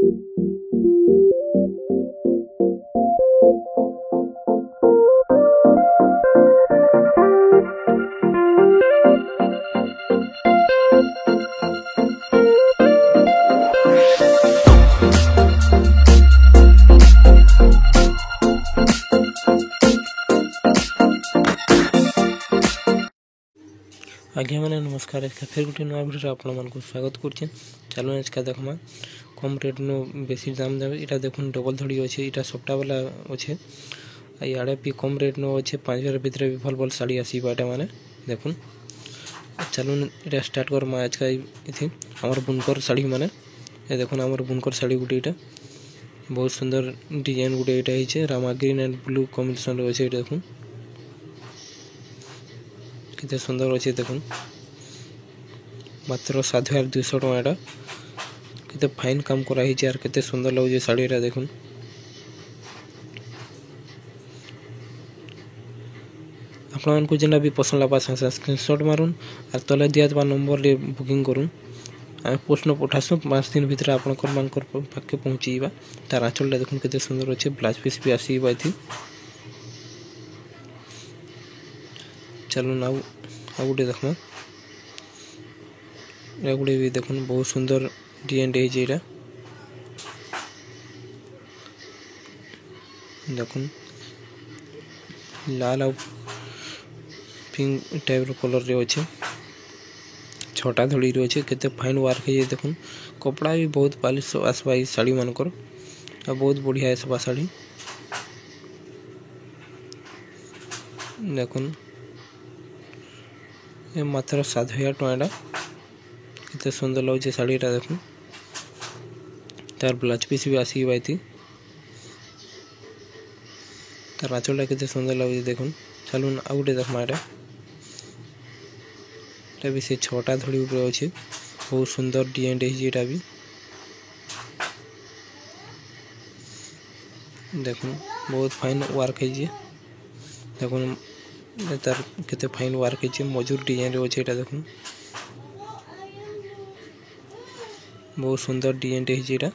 आज्ञा मैंने नमस्कार। आज फिर गोटे नुआ भिडियो आपण मानक स्वागत कर चलो आज का देखमा कम रेट नो बेसी दाम देवे। इटा देखुन डबल धड़ी अच्छे, इटा सप्ताह वाला अच्छे। इे भी कम रेट नो अच्छे 5000 भितर भी भल भल शाड़ी आसवा एटा मैंने देखुन। चलो इटा स्टार्ट कर आज का इथि आमर बुनकर शाड़ी मैंने ये देखुन आमर बुनकर शाड़ी गुटे इटा बहुत सुंदर डिजाइन गुटे इटा है Rama green and blue combination अच्छे। देखुन केते सुंदर अच्छे देखुन मात्र 7200 टଙ୍କା केते फाइन काम करा ही यार केते सुंदर लगे साड़ी रा देखुन। आपण मानकु जेना भी पसंद लाबा स्क्रीनशॉट मारुन और तले दिया बा नंबर रे बुकिंग करूँ आम पोस्ट न पठासु 5 दिन भीतर आपण मानकर पाखे पहुँचीबा। तार आंचल देखुन केते सुंदर अच्छे ब्लाउज पीस भी आसीबा इथि। चलो ना आ गुटे देखमा या गुटे भी देखुन बहुत सुंदर डिजाइन है जेरा देखुन लाल और पिंक टाइप रो कलर रे अच्छे छोटा धड़ी रे अच्छे केते फाइन वर्क है देखुन। कपड़ा भी बहुत पॉलिश आसबा ई साड़ी मानकर आ बहुत बढ़िया आसबा साड़ी देखुन। ये मात्र 7000 टଙ୍କା केते सुंदर लगे शाड़ीटा देखुन। तार ब्लाउज पीस भी आसवा इथि तार आंचलटा केते सुंदर लगे देखुन। चलुन आ गुटे देखमा एटा भी से छोटा धड़ी ऊपर अच्छे बहुत सुंदर डिजाइन है भी देखुन बहुत फाइन वर्क है देखुन। तार केते फाइन वर्क है मजूर डिजाइन रे अच्छे देखुन बहुत सुंदर डिजाइन है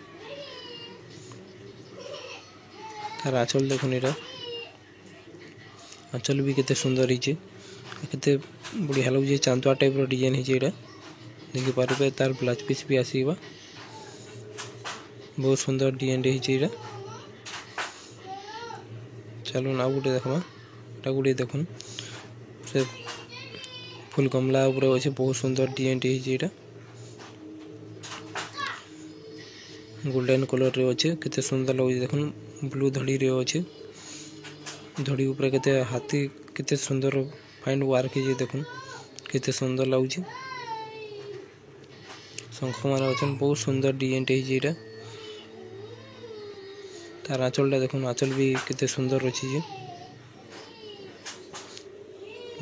तार आंचल देखुन एटा आंचल भी केते सुंदर है केते बढ़िया लगे चांदुआ टाइप रो डिजाइन है देखि पारे। तार ब्लाउज पीस भी आसीबा बहुत सुंदर डिजाइन है। चलो ना गुटे देखमा एटा गुटे देखुन से फुल गमला ऊपर अच्छे बहुत सुंदर डिजाइन है गोल्डन कलर रे अच्छे केते सुंदर लगे देखुन। ब्लू धड़ी रे अच्छे धड़ी ऊपर केते हाथी केते सुंदर फाइन वर्क है देखुन केते सुंदर लगे शंख मान अच्छे बहुत सुंदर डिजाइन है। तार आंचलटा देखुन आंचल भी केते सुंदर अच्छी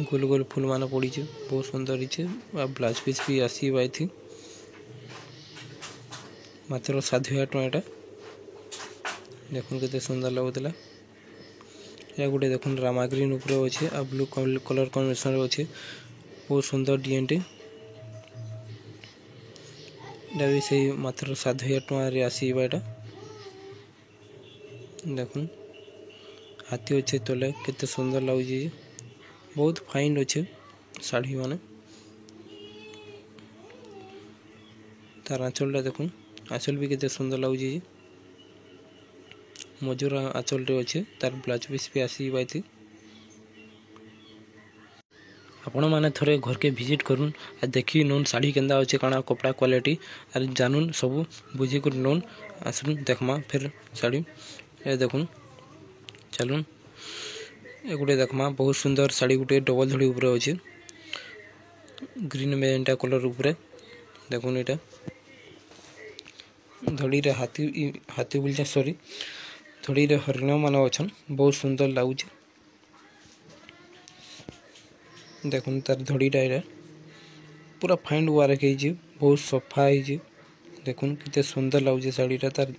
गोल गोल फूल मान पड़ी बहुत सुंदर है। ब्लाउज पीस भी आसवा इथि मात्र 7000 टଙ୍କା देखुन केते सुंदर लगुला। या गुटे देखुन रामा ग्रीन ऊपर अच्छे आ ब्लू कलर कॉम्बिनेशन अच्छे बहुत सुंदर डिजाइन भी से मात्र 7000 टଙ୍କା रे आसीबा एटा देखुन। हाथी अच्छे तले केते सुंदर लगे बहुत फाइन अच्छे शाड़ी माने। तार आंचलटा देखुन आंचल भी केते सुंदर लगे मजूर आंचल रे अच्छे तार ब्लाउज पीस भी आसीबा इथि। आपण माने थरे घर के विजिट करूँ आ देखी नोन शाड़ी केंदा अच्छे काना कपड़ा क्वालिटी और जानून सब बुझी कर नोन आसुन देखमा फिर शाड़ी ये देखुन। चलुन ए गुटे देखमा बहुत सुंदर शाड़ी गुटे डबल धड़ी ऊपर अच्छे ग्रीन मेजेंटा कलर ऊपर देखुन। एटा धड़ी रे हाथी बोलछे सॉरी धड़ी रे हरिण मान अच्छन बहुत सुंदर लगुच देखुन। तार धड़ीटा एटा पूरा फाइन वर्क है बहुत सफा है देखुन केते सुंदर लगुच शाड़ीटा। तार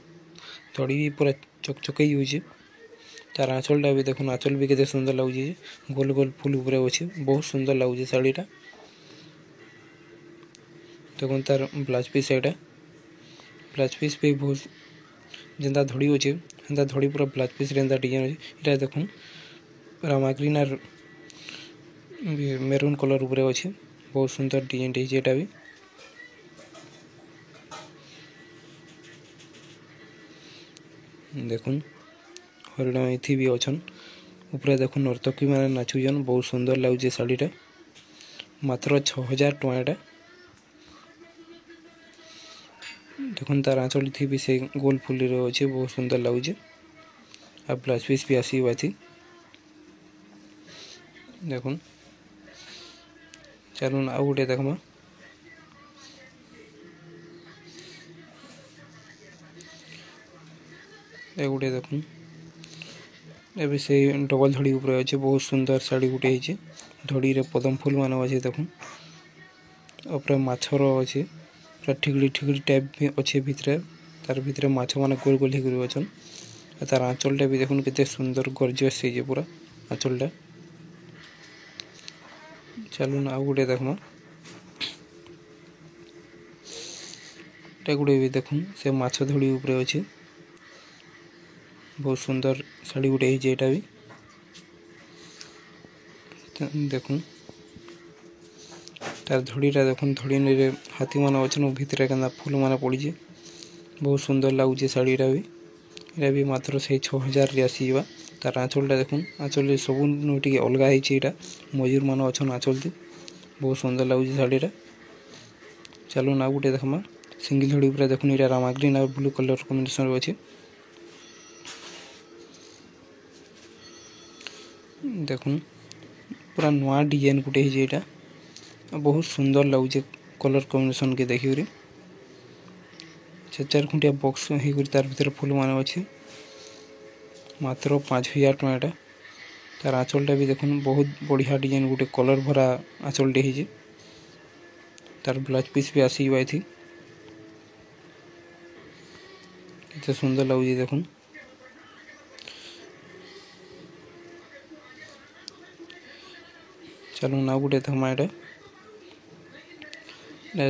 धड़ी भी पूरा चकचकई होइछे। तार आंचलटा भी देखुन आंचल भी केते सुंदर लगुच गोल गोल फूल ऊपर अच्छे बहुत सुंदर लगुच शाड़ीटा देखुन। तार ब्लाउज पीस एटा ब्लाउज पीस भी बहुत जेंता धड़ी अच्छे हेन्ता धड़ी पूरा ब्लाउज पीस एंता डिजाइन अच्छे इटा देखुन रामा ग्रीन आर मेरून कलर उपरे अच्छे बहुत सुंदर डिजाइन एटा भी देखुन हरिण इथि भी अच्छन ऊपर देखुन नर्तकी मैंने नाचुन बहुत सुंदर लगुच शाढ़ीटा मात्र 6000 टଙ୍କା देखुन तार आंचल थी भी से गोल फुल अच्छे बहुत सुंदर लगुच आ ब्लाउज पीस भी आसवा थी देखुन चलुन आउ गोटे देखमा ए गोटे देखुन एबे से डबल धड़ी ऊपर अच्छे बहुत सुंदर साड़ी गोटे है धड़ी रे पदम फूल मान अच्छे देखुन ऊपर माछर अच्छे पूरा ठिगड़ी टाइप भी अच्छे भितर तार भितर माछ मान गोल गोल होकर अच्छन तार आंचलटा भी देखुन केते सुंदर गॉर्जियस है पूरा आंचलटा चलुन आउ गोटे देखमा गोटे भी देखुन से माछ धड़ी ऊपर अच्छे बहुत सुंदर साड़ी गोटे है एटा भी देखुन तार धड़ीटा देखुन धड़ी रे हाथी मान अच्छे भितर के फूल मान पड़ी बहुत सुंदर लगुच शाढ़ीटा भी इटा भी मात्र से 6000 रे आसीबा तार आंचलटा देखुन आंचल सब टी अलग है मयूर मान अच्छन आंचल बहुत सुंदर लगुच शाढ़ीटा चलो ना गोटे देखमा सिंगल धड़ी पूरा देखुन इटा रामा ग्रीन और ब्लू कलर कॉम्बिनेशन अच्छे देखुन पूरा नुआ डिजाइन गोटे है एटा बहुत सुंदर लगुच कलर कॉम्बिनेशन के देखिए चार खुंटिया बॉक्स हो तार भीतर फूल मान अच्छे मात्र 5000 टଙ୍କା तार आंचलटा भी देखुन बहुत बढ़िया डिजाइन गोटे कलर भरा आंचलटे है तार ब्लाउज पीस भी आसवा थी कितना सुंदर लगुच देखुन चलो ना गोटे थमा एटा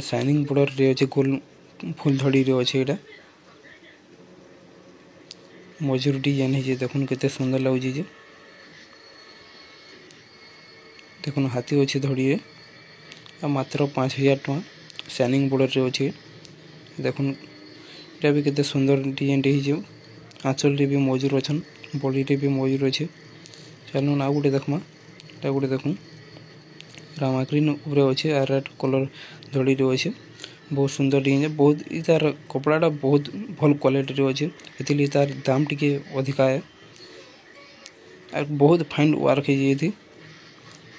शाइनिंग बॉर्डर रे अच्छे गोल फूल धड़ी रे अच्छे एटा मजूर डिजाइन है देखुन केते सुंदर लगुच देखुन हाथी अच्छे धड़ी रे आ मात्र 5000 टଙ୍କା शाइनिंग बॉर्डर रे अच्छे देखुन एटा भी केते सुंदर डिजाइन है आंचल रे भी मजूर अच्छन बॉडी रे भी मजूर अच्छे चलो ना गोटे देखमा एटा गोटे देखुन रामा ग्रीन ऊपर अच्छे आ रेड कलर धड़ी रे अच्छे बहुत सुंदर डिजाइन बहुत तार कपड़ाटा बहुत भल क्वालिटी अच्छे इतनी तार दाम टिके अधिका है और बहुत फाइन वर्क है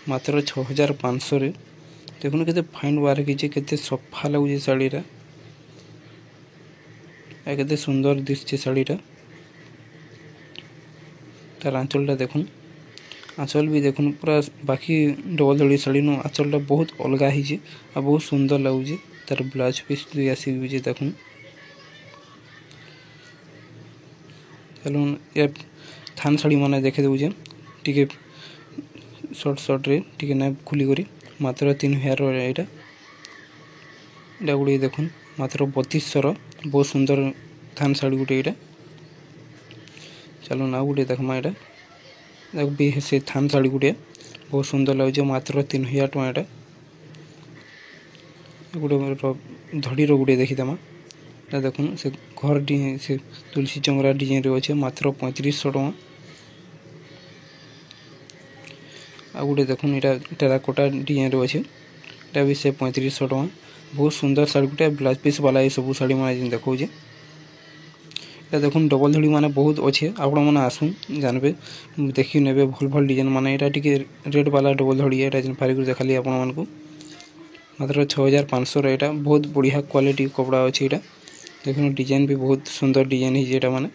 मात्र 6500 रे देखुन केते फाइन वर्क है केते सफा लगुच शाढ़ीटा केते सुंदर दिशे शाढ़ीटा तार आंचलटा देखुन आंचल भी देखुन पूरा बाकी डबल धड़ी शाढ़ी नु आंचलटा बहुत अलग है बहुत सुंदर लगुच तार ब्लाउज पीस भी आसी देखुन चलो ये थान शाढ़ी मैंने देखे दूचे टी सर्ट रे टी ना खुली करी मात्र 3000 यहाँ गोटे देखुन मात्र 3200 बहुत सुंदर थान शाढ़ी गोटे यहाँ चलो ना गोटे देखमा यहाँ भी से थान शाढ़ी गोटे बहुत सुंदर लगे मात्र 3000 टଙ୍କା गोटे धड़ी गोटे देखीदेमा देखुन से घर से तुलसी चंगरा डिजाइन रे अच्छे मात्र 3500 टଙ୍କା आ गोटे देखुन यहाँ टेराकोटा डिजाइन रे अच्छे यहाँ भी से 3500 टଙ୍କା बहुत सुंदर शाढ़ी गोटे ब्लाउज पीस वाला ये सब शाढ़ी मैंने देखा ये देखुन डबल धड़ी माने बहुत अच्छे आपण मैंने आसुन जानबे देखी ने भल भल डिजाइन माने यहाँ टी रेड वाला डबल धड़ी है फारिक देखाली आपण मानक मात्र 6500 यहाँ बहुत बढ़िया क्वालिटी कपड़ा अच्छे यहाँ देखुन डिजाइन भी बहुत सुंदर डिजाइन है माने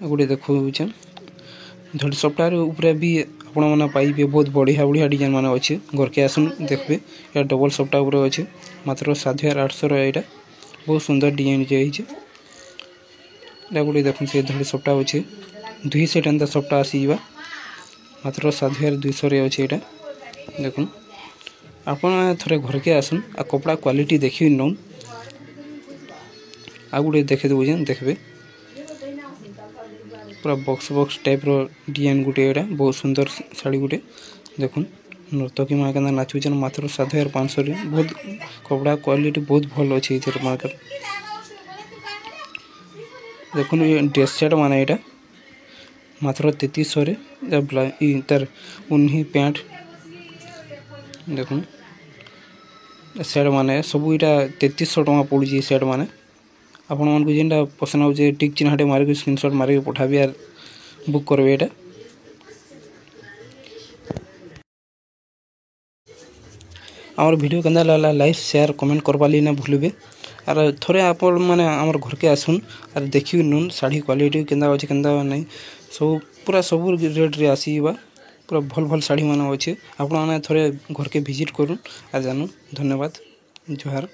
गोटे देखुचे धड़ी सप्ताह ऊपर भी आपण मैंने पाइबे बहुत बढ़िया बढ़िया डिजाइन माने अच्छे घर के आसुन देखबे या डबल सप्ताह ऊपर अच्छे मात्र 7800 यहाँ बहुत सुंदर डिजाइन है गोटे देखुन से धड़ी सप्ताह अच्छे 2 सेट एंता सप्ताह आसीबा मात्र 7200 अच्छे यहाँ देखुन आपण थोड़े घर के आसुन आ कपड़ा क्वालिटी देखी नौन आ गुटे देखे देउछे देखबे पूरा बॉक्स टाइप रो डिजाइन गुटे एटा बहुत सुंदर साड़ी गुटे देखुन नर्तकी माँ के नाचुचन मात्र 7500 रे बहुत कपड़ा क्वालिटी बहुत भल अछि इधर मार्केट देखुन ये ड्रेस सेट माने एटा मात्र 3300 रे तार उन्ही पैंट देखुन सेट माने सब इटा 3300 टका पड़ुची सेट माने आपण मन को जेनटा पसंद हो टिक चिन्हटे मार के स्क्रीनशॉट मार के पठाबी यार बुक करबे एटा आमर वीडियो केंदा लागला लाइक शेयर कमेंट करबाली ना भूलबे आर थोड़े आपण माने आमर घर के आसुन आर देखि नुन साड़ी क्वालिटी केंदा अछि केंदा नै सब पूरा सब रेट रे आसीबा पूरा भल भल साड़ी माने अछि आपण माने थोड़े घर के विजिट करू आ जानू धन्यवाद जोहार।